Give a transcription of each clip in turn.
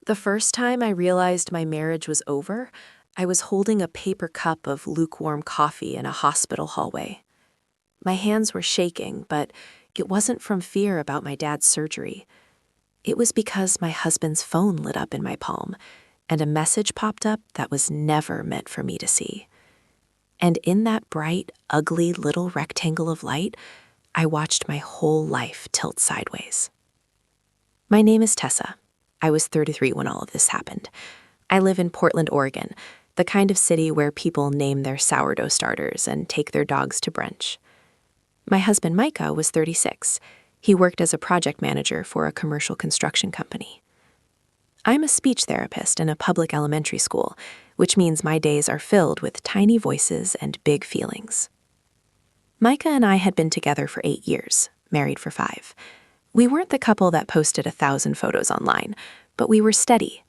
The first time I realized my marriage was over, I was holding a paper cup of lukewarm coffee in a hospital hallway. My hands were shaking, but it wasn't from fear about my dad's surgery. It was because my husband's phone lit up in my palm, and a message popped up that was never meant for me to see. And in that bright, ugly little rectangle of light, I watched my whole life tilt sideways. My name is Tessa. I was 33 when all of this happened. I live in Portland, Oregon, the kind of city where people name their sourdough starters and take their dogs to brunch. My husband, Micah, was 36. He worked as a project manager for a commercial construction company. I'm a speech therapist in a public elementary school, which means my days are filled with tiny voices and big feelings. Micah and I had been together for 8 years, married for 5. We weren't the couple that posted 1,000 photos online, but we were steady.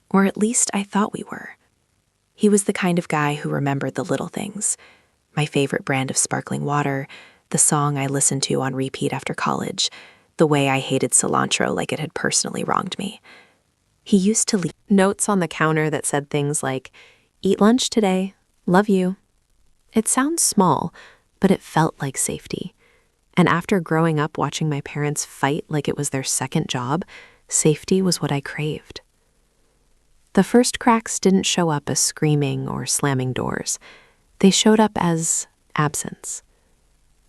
Or at least I thought we were. He was the kind of guy who remembered the little things. My favorite brand of sparkling water, the song I listened to on repeat after college, the way I hated cilantro like it had personally wronged me. He used to leave notes on the counter that said things like, "Eat lunch today, love you." It sounds small, but it felt like safety. And after growing up watching my parents fight like it was their second job, safety was what I craved. The first cracks didn't show up as screaming or slamming doors. They showed up as absence.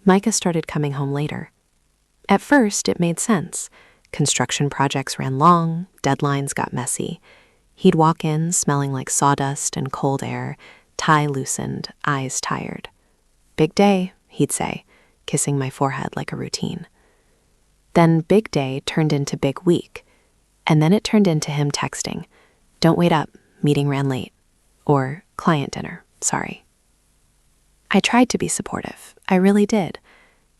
Micah started coming home later. At first, it made sense. Construction projects ran long, deadlines got messy. He'd walk in smelling like sawdust and cold air, tie loosened, eyes tired. "Big day," he'd say, kissing my forehead like a routine. Then big day turned into big week, and then it turned into him texting, "Don't wait up, meeting ran late," or "Client dinner, sorry." I tried to be supportive, I really did.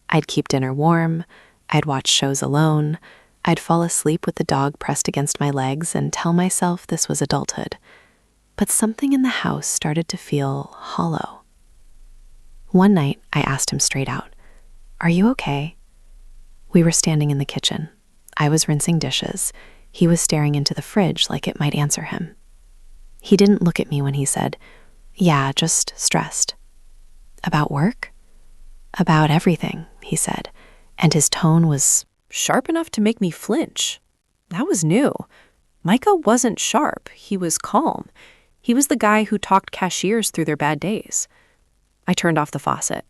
I'd keep dinner warm, I'd watch shows alone, I'd fall asleep with the dog pressed against my legs and tell myself this was adulthood. But something in the house started to feel hollow. One night, I asked him straight out, "Are you okay?" We were standing in the kitchen. I was rinsing dishes. He was staring into the fridge like it might answer him. He didn't look at me when he said, "Yeah, just stressed." "About work?" "About everything," he said, and his tone was sharp enough to make me flinch. That was new. Micah wasn't sharp. He was calm. He was the guy who talked cashiers through their bad days. I turned off the faucet.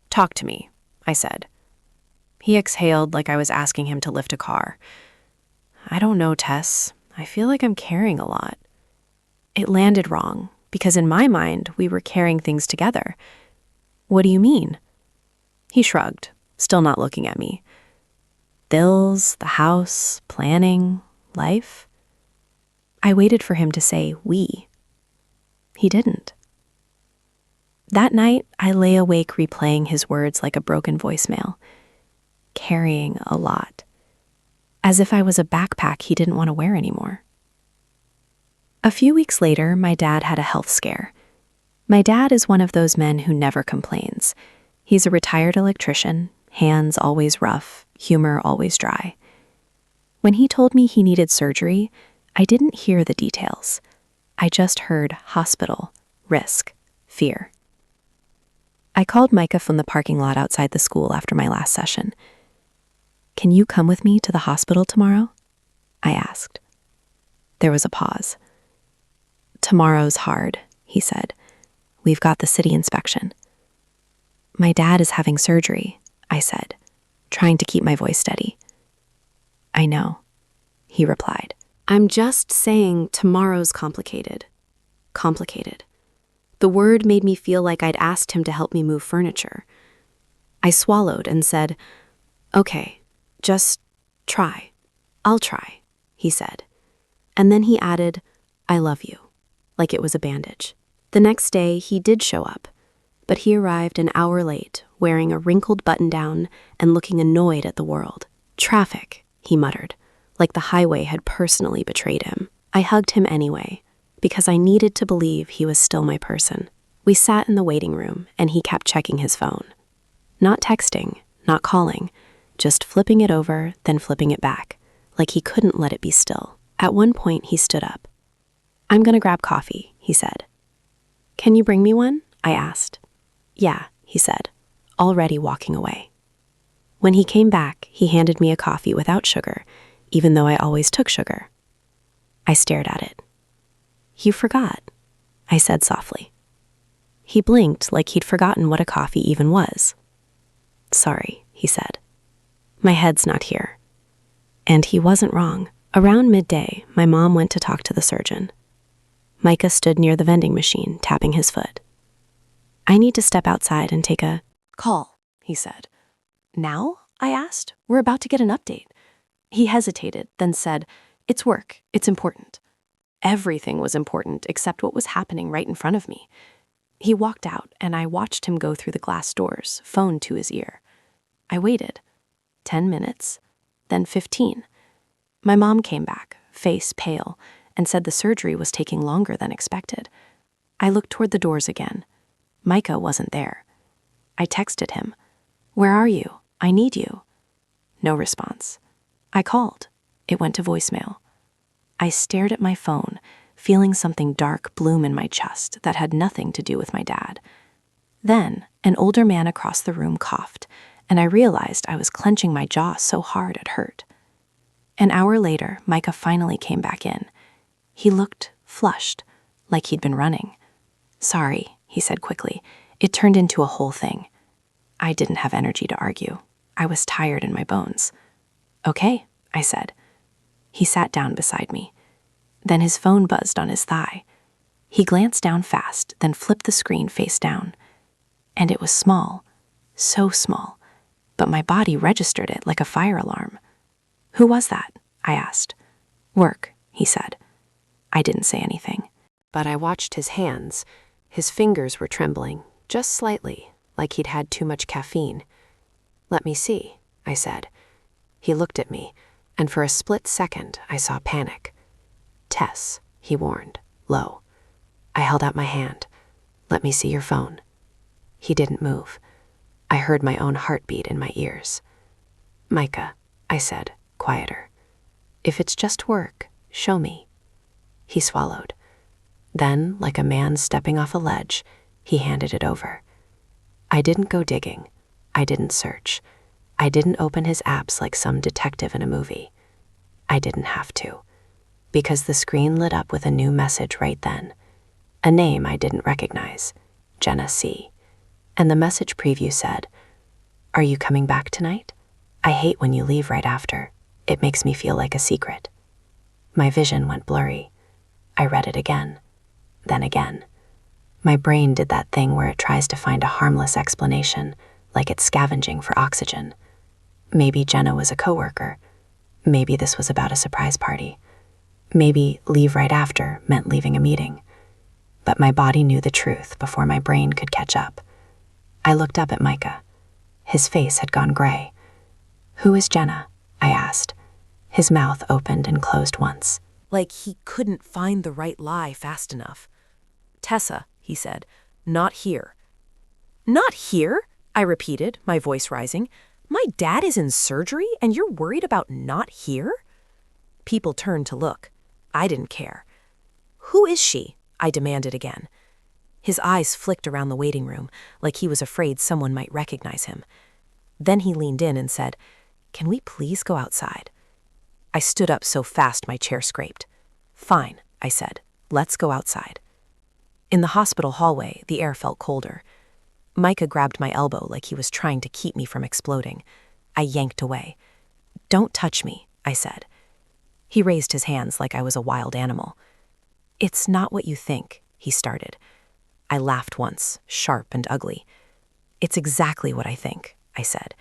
"Talk to me," I said. He exhaled like I was asking him to lift a car. "I don't know, Tess. I feel like I'm carrying a lot." It landed wrong, because in my mind, we were carrying things together. "What do you mean?" He shrugged, still not looking at me. Bills, the house, planning, life. I waited for him to say we. He didn't. That night, I lay awake replaying his words like a broken voicemail. Carrying a lot. As if I was a backpack he didn't want to wear anymore. A few weeks later, my dad had a health scare. My dad is one of those men who never complains. He's a retired electrician, hands always rough, humor always dry. When he told me he needed surgery, I didn't hear the details. I just heard hospital, risk, fear. I called Micah from the parking lot outside the school after my last session. "Can you come with me to the hospital tomorrow?" I asked. There was a pause. "Tomorrow's hard," he said. "We've got the city inspection." "My dad is having surgery," I said, trying to keep my voice steady. "I know," he replied. "I'm just saying tomorrow's complicated. Complicated." The word made me feel like I'd asked him to help me move furniture. I swallowed and said, "Okay, just try. I'll try," he said. And then he added, "I love you," like it was a bandage. The next day, he did show up, but he arrived an hour late, wearing a wrinkled button-down and looking annoyed at the world. "Traffic," he muttered, like the highway had personally betrayed him. I hugged him anyway, because I needed to believe he was still my person. We sat in the waiting room, and he kept checking his phone. Not texting, not calling, just flipping it over, then flipping it back, like he couldn't let it be still. At one point, he stood up. "I'm gonna grab coffee," he said. "Can you bring me one?" I asked. "Yeah," he said, already walking away. When he came back, he handed me a coffee without sugar, even though I always took sugar. I stared at it. "You forgot," I said softly. He blinked like he'd forgotten what a coffee even was. "Sorry," he said. "My head's not here." And he wasn't wrong. Around midday, my mom went to talk to the surgeon. Micah stood near the vending machine, tapping his foot. "I need to step outside and take a call," he said. "Now?" I asked. "We're about to get an update." He hesitated, then said, "It's work. It's important." Everything was important except what was happening right in front of me. He walked out, and I watched him go through the glass doors, phone to his ear. I waited. 10 minutes, then 15. My mom came back, face pale, and said the surgery was taking longer than expected. I looked toward the doors again. Micah wasn't there. I texted him, "Where are you? I need you." No response. I called. It went to voicemail. I stared at my phone, feeling something dark bloom in my chest that had nothing to do with my dad. Then, an older man across the room coughed, and I realized I was clenching my jaw so hard it hurt. An hour later, Micah finally came back in. He looked flushed, like he'd been running. "Sorry," he said quickly. "It turned into a whole thing." I didn't have energy to argue. I was tired in my bones. "Okay," I said. He sat down beside me. Then his phone buzzed on his thigh. He glanced down fast, then flipped the screen face down. And it was small, so small, but my body registered it like a fire alarm. "Who was that?" I asked. "Work," he said. I didn't say anything, but I watched his hands. His fingers were trembling, just slightly, like he'd had too much caffeine. "Let me see," I said. He looked at me, and for a split second, I saw panic. "Tess," he warned, low. I held out my hand. "Let me see your phone." He didn't move. I heard my own heartbeat in my ears. "Micah," I said, quieter. "If it's just work, show me." He swallowed. Then, like a man stepping off a ledge, he handed it over. I didn't go digging. I didn't search. I didn't open his apps like some detective in a movie. I didn't have to, because the screen lit up with a new message right then. A name I didn't recognize, Jenna C. And the message preview said, "Are you coming back tonight? I hate when you leave right after. It makes me feel like a secret." My vision went blurry. I read it again, then again. My brain did that thing where it tries to find a harmless explanation, like it's scavenging for oxygen. Maybe Jenna was a coworker. Maybe this was about a surprise party. Maybe leave right after meant leaving a meeting. But my body knew the truth before my brain could catch up. I looked up at Micah. His face had gone gray. "Who is Jenna?" I asked. His mouth opened and closed once. Like he couldn't find the right lie fast enough. "Tessa," he said, "not here." "Not here?" I repeated, my voice rising. "My dad is in surgery and you're worried about not here?" People turned to look. I didn't care. "Who is she?" I demanded again. His eyes flicked around the waiting room, like he was afraid someone might recognize him. Then he leaned in and said, "Can we please go outside?" I stood up so fast my chair scraped. "Fine," I said. "Let's go outside." In the hospital hallway, the air felt colder. Micah grabbed my elbow like he was trying to keep me from exploding. I yanked away. "Don't touch me," I said. He raised his hands like I was a wild animal. "It's not what you think," he started. I laughed once, sharp and ugly. "It's exactly what I think," I said.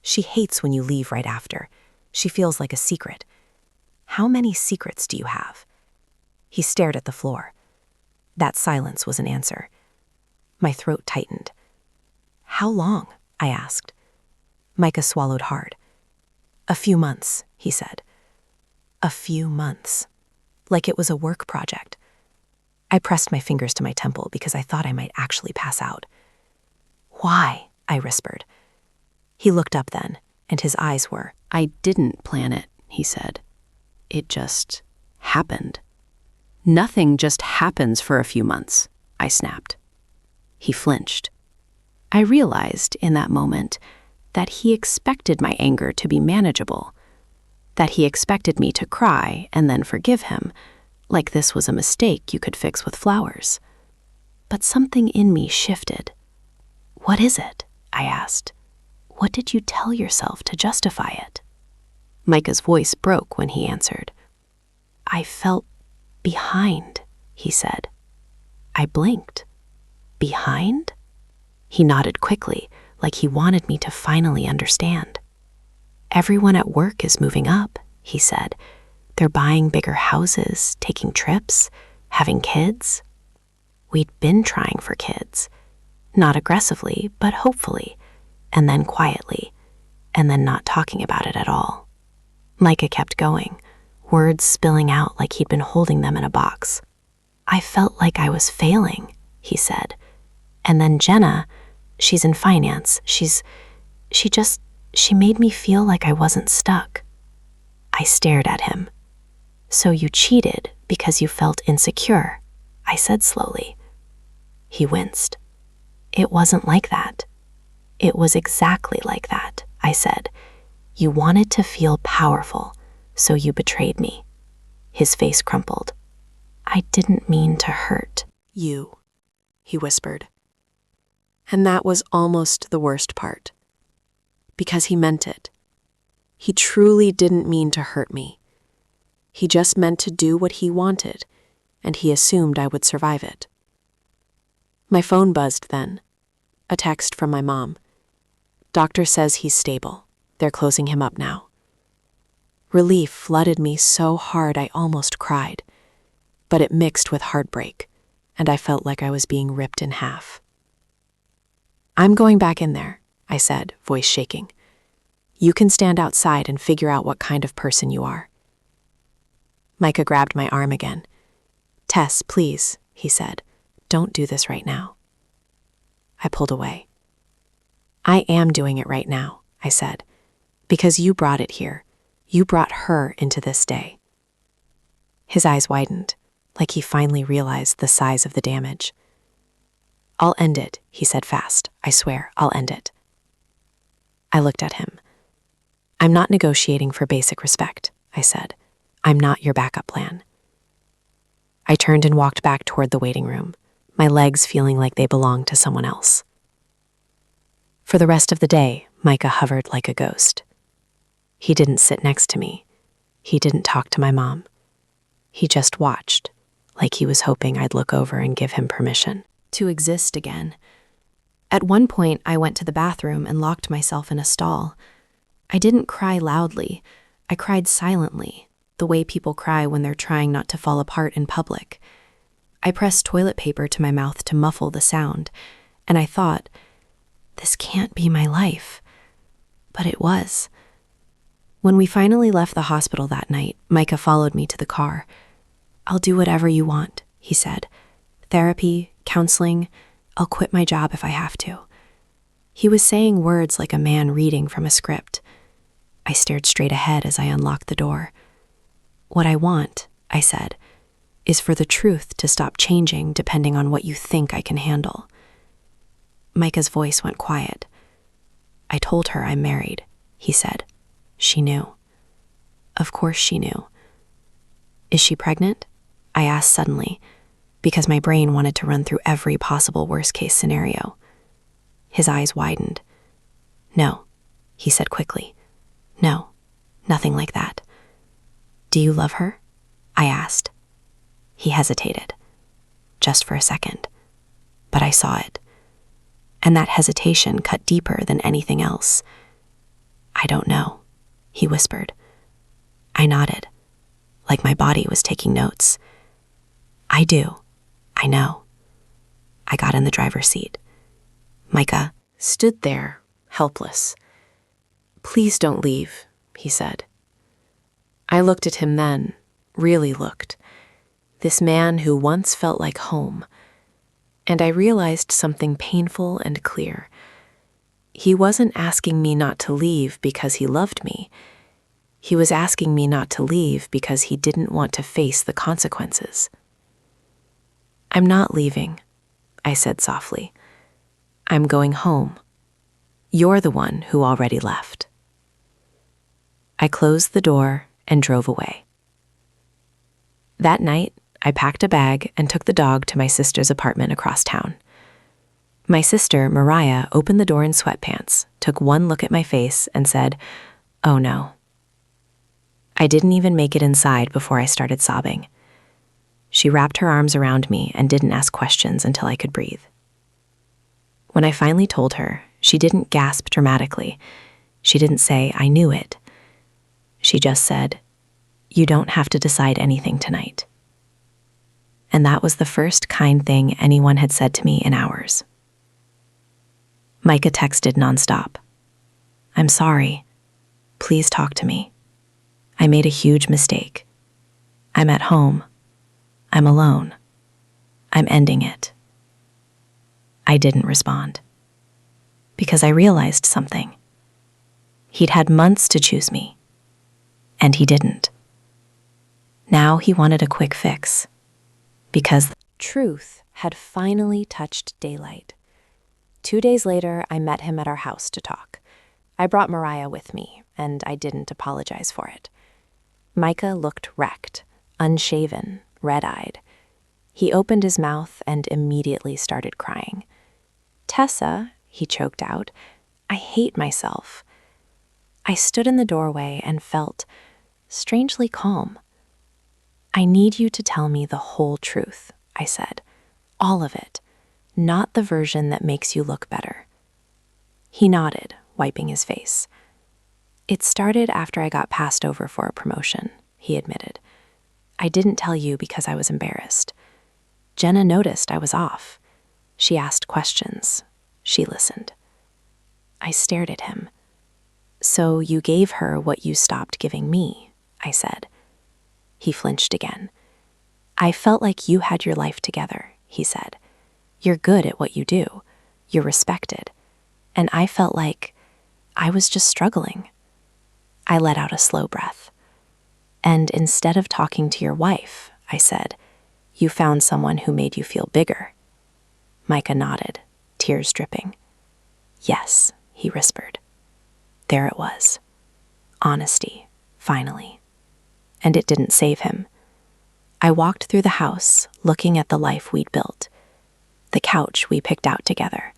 "She hates when you leave right after. She feels like a secret. How many secrets do you have?" He stared at the floor. That silence was an answer. My throat tightened. "How long?" I asked. Micah swallowed hard. "A few months," he said. A few months. Like it was a work project. I pressed my fingers to my temple because I thought I might actually pass out. "Why?" I whispered. He looked up then, and his eyes were, "I didn't plan it," he said. "It just happened? Nothing just happens for a few months, I snapped. He flinched. I realized in that moment that he expected my anger to be manageable, that he expected me to cry and then forgive him, like this was a mistake you could fix with flowers. But something in me shifted. "What is it?" I asked. "What did you tell yourself to justify it?" Micah's voice broke when he answered. "I felt behind," he said. I blinked. Behind? He nodded quickly, like he wanted me to finally understand. "Everyone at work is moving up," he said. "They're buying bigger houses, taking trips, having kids." We'd been trying for kids. Not aggressively, but hopefully, and then quietly, and then not talking about it at all. Micah kept going, words spilling out like he'd been holding them in a box. "I felt like I was failing," he said. "And then Jenna, she's in finance, she made me feel like I wasn't stuck." I stared at him. "So you cheated because you felt insecure," I said slowly. He winced. "It wasn't like that." "It was exactly like that," I said. "You wanted to feel powerful, so you betrayed me." His face crumpled. "I didn't mean to hurt." "You," he whispered. And that was almost the worst part. Because he meant it. He truly didn't mean to hurt me. He just meant to do what he wanted, and he assumed I would survive it. My phone buzzed then. A text from my mom. "Doctor says he's stable. They're closing him up now." Relief flooded me so hard I almost cried, but it mixed with heartbreak, and I felt like I was being ripped in half. "I'm going back in there," I said, voice shaking. "You can stand outside and figure out what kind of person you are." Micah grabbed my arm again. "Tess, please," he said. "Don't do this right now." I pulled away. "I am doing it right now," I said, "because you brought it here. You brought her into this day." His eyes widened, like he finally realized the size of the damage. "I'll end it," he said fast. "I swear, I'll end it." I looked at him. "I'm not negotiating for basic respect," I said. "I'm not your backup plan." I turned and walked back toward the waiting room, my legs feeling like they belonged to someone else. For the rest of the day, Micah hovered like a ghost. He didn't sit next to me. He didn't talk to my mom. He just watched, like he was hoping I'd look over and give him permission to exist again. At one point, I went to the bathroom and locked myself in a stall. I didn't cry loudly. I cried silently, the way people cry when they're trying not to fall apart in public. I pressed toilet paper to my mouth to muffle the sound, and I thought, this can't be my life. But it was. When we finally left the hospital that night, Micah followed me to the car. "I'll do whatever you want," he said. "Therapy, counseling, I'll quit my job if I have to." He was saying words like a man reading from a script. I stared straight ahead as I unlocked the door. "What I want," I said, "is for the truth to stop changing depending on what you think I can handle." Micah's voice went quiet. "I told her I'm married," he said. "She knew." Of course she knew. "Is she pregnant?" I asked suddenly, because my brain wanted to run through every possible worst-case scenario. His eyes widened. "No," he said quickly. "No, nothing like that." "Do you love her?" I asked. He hesitated, just for a second, but I saw it. And that hesitation cut deeper than anything else. "I don't know," he whispered. I nodded, like my body was taking notes. "I do. I know." I got in the driver's seat. Micah stood there, helpless. "Please don't leave," he said. I looked at him then, really looked. This man who once felt like home. And I realized something painful and clear. He wasn't asking me not to leave because he loved me. He was asking me not to leave because he didn't want to face the consequences. "I'm not leaving," I said softly. "I'm going home. You're the one who already left." I closed the door and drove away. That night, I packed a bag and took the dog to my sister's apartment across town. My sister, Mariah, opened the door in sweatpants, took one look at my face, and said, "Oh no." I didn't even make it inside before I started sobbing. She wrapped her arms around me and didn't ask questions until I could breathe. When I finally told her, she didn't gasp dramatically. She didn't say, "I knew it." She just said, "You don't have to decide anything tonight." And that was the first kind thing anyone had said to me in hours. Micah texted nonstop. "I'm sorry. Please talk to me. I made a huge mistake. I'm at home. I'm alone. I'm ending it." I didn't respond. Because I realized something. He'd had months to choose me. And he didn't. Now he wanted a quick fix. Because truth had finally touched daylight. 2 days later, I met him at our house to talk. I brought Mariah with me, and I didn't apologize for it. Micah looked wrecked, unshaven, red-eyed. He opened his mouth and immediately started crying. "Tessa," he choked out, "I hate myself." I stood in the doorway and felt strangely calm. "I need you to tell me the whole truth," I said. "All of it, not the version that makes you look better." He nodded, wiping his face. "It started after I got passed over for a promotion," he admitted. "I didn't tell you because I was embarrassed. Jenna noticed I was off. She asked questions. She listened." I stared at him. "So you gave her what you stopped giving me," I said. He flinched again. "I felt like you had your life together," he said. "You're good at what you do. You're respected. And I felt like I was just struggling." I let out a slow breath. "And instead of talking to your wife," I said, "you found someone who made you feel bigger." Micah nodded, tears dripping. "Yes," he whispered. There it was. Honesty, finally. And it didn't save him. I walked through the house, looking at the life we'd built. The couch we picked out together.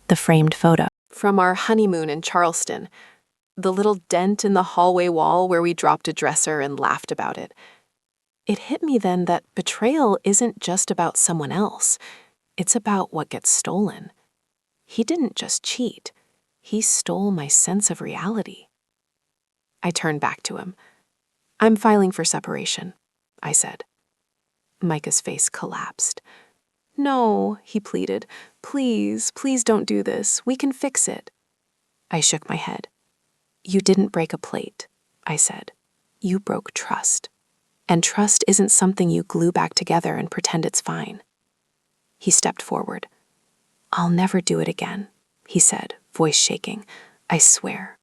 The framed photo from our honeymoon in Charleston. The little dent in the hallway wall where we dropped a dresser and laughed about it. It hit me then that betrayal isn't just about someone else. It's about what gets stolen. He didn't just cheat. He stole my sense of reality. I turned back to him. "I'm filing for separation," I said. Micah's face collapsed. "No," he pleaded. "Please, please don't do this. We can fix it." I shook my head. "You didn't break a plate," I said. "You broke trust. And trust isn't something you glue back together and pretend it's fine." He stepped forward. "I'll never do it again," he said, voice shaking. "I swear."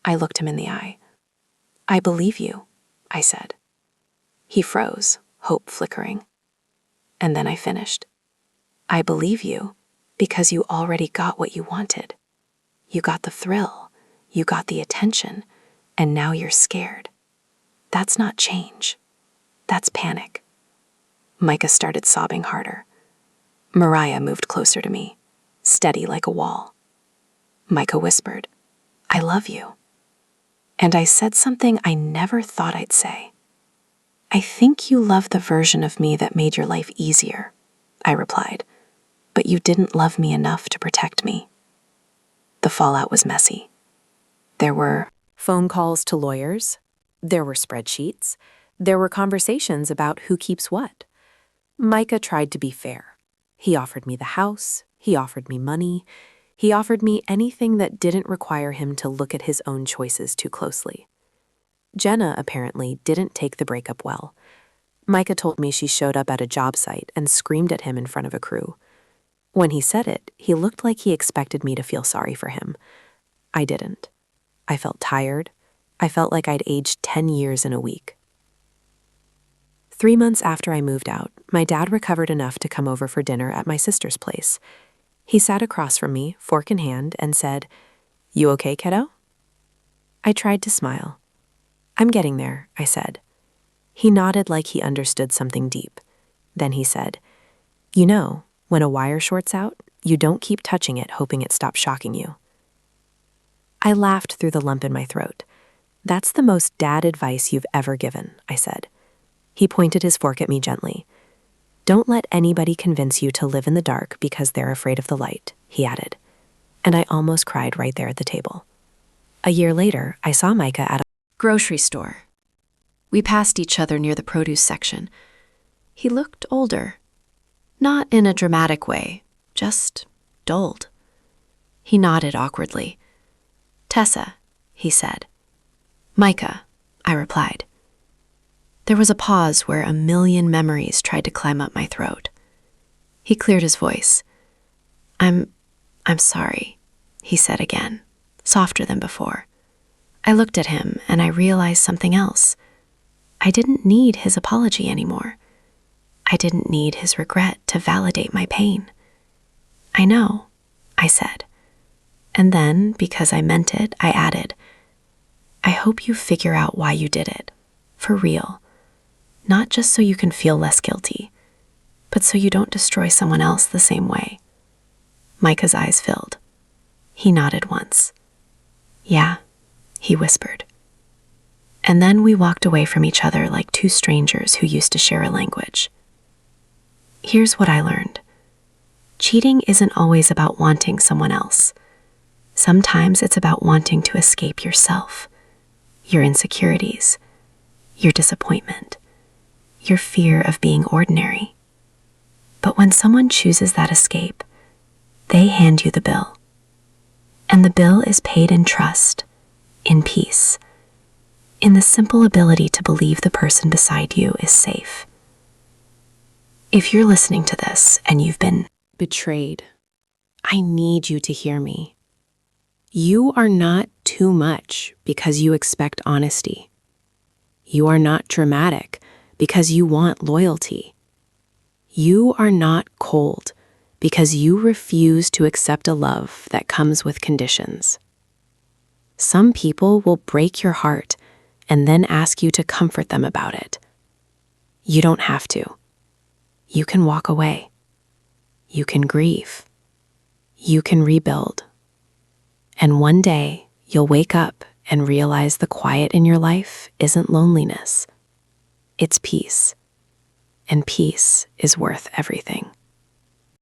I looked him in the eye. "I believe you," I said. He froze, hope flickering. And then I finished. "I believe you because you already got what you wanted. You got the thrill, you got the attention, and now you're scared. That's not change. That's panic." Micah started sobbing harder. Mariah moved closer to me, steady like a wall. Micah whispered, "I love you." And I said something I never thought I'd say. "I think you love the version of me that made your life easier," I replied, "but you didn't love me enough to protect me." The fallout was messy. There were phone calls to lawyers. There were spreadsheets. There were conversations about who keeps what. Micah tried to be fair. He offered me the house. He offered me money. He offered me anything that didn't require him to look at his own choices too closely. Jenna apparently didn't take the breakup well. Micah told me she showed up at a job site and screamed at him in front of a crew. When he said it, he looked like he expected me to feel sorry for him. I didn't. I felt tired, I felt like I'd aged 10 years in a week. 3 months after I moved out, my dad recovered enough to come over for dinner at my sister's place. He sat across from me, fork in hand, and said, "You okay, kiddo?" I tried to smile. "I'm getting there," I said. He nodded like he understood something deep. Then he said, "You know, when a wire shorts out, you don't keep touching it hoping it stops shocking you." I laughed through the lump in my throat. "That's the most dad advice you've ever given," I said. He pointed his fork at me gently. "Don't let anybody convince you to live in the dark because they're afraid of the light," he added. And I almost cried right there at the table. A year later, I saw Micah at a grocery store. We passed each other near the produce section. He looked older. Not in a dramatic way, just dulled. He nodded awkwardly. "Tessa," he said. "Micah," I replied. There was a pause where a million memories tried to climb up my throat. He cleared his voice. I'm sorry," he said again, softer than before. I looked at him and I realized something else. I didn't need his apology anymore. I didn't need his regret to validate my pain. "I know," I said. And then, because I meant it, I added, "I hope you figure out why you did it, for real. Not just so you can feel less guilty, but so you don't destroy someone else the same way." Micah's eyes filled. He nodded once. "Yeah," he whispered. And then we walked away from each other like two strangers who used to share a language. Here's what I learned. Cheating isn't always about wanting someone else. Sometimes it's about wanting to escape yourself, your insecurities, your disappointment, your fear of being ordinary. But when someone chooses that escape, they hand you the bill. And the bill is paid in trust, in peace, in the simple ability to believe the person beside you is safe. If you're listening to this and you've been betrayed, I need you to hear me. You are not too much because you expect honesty. You are not dramatic because you want loyalty. You are not cold because you refuse to accept a love that comes with conditions. Some people will break your heart and then ask you to comfort them about it. You don't have to. You can walk away. You can grieve. You can rebuild. And one day, you'll wake up and realize the quiet in your life isn't loneliness. It's peace. And peace is worth everything.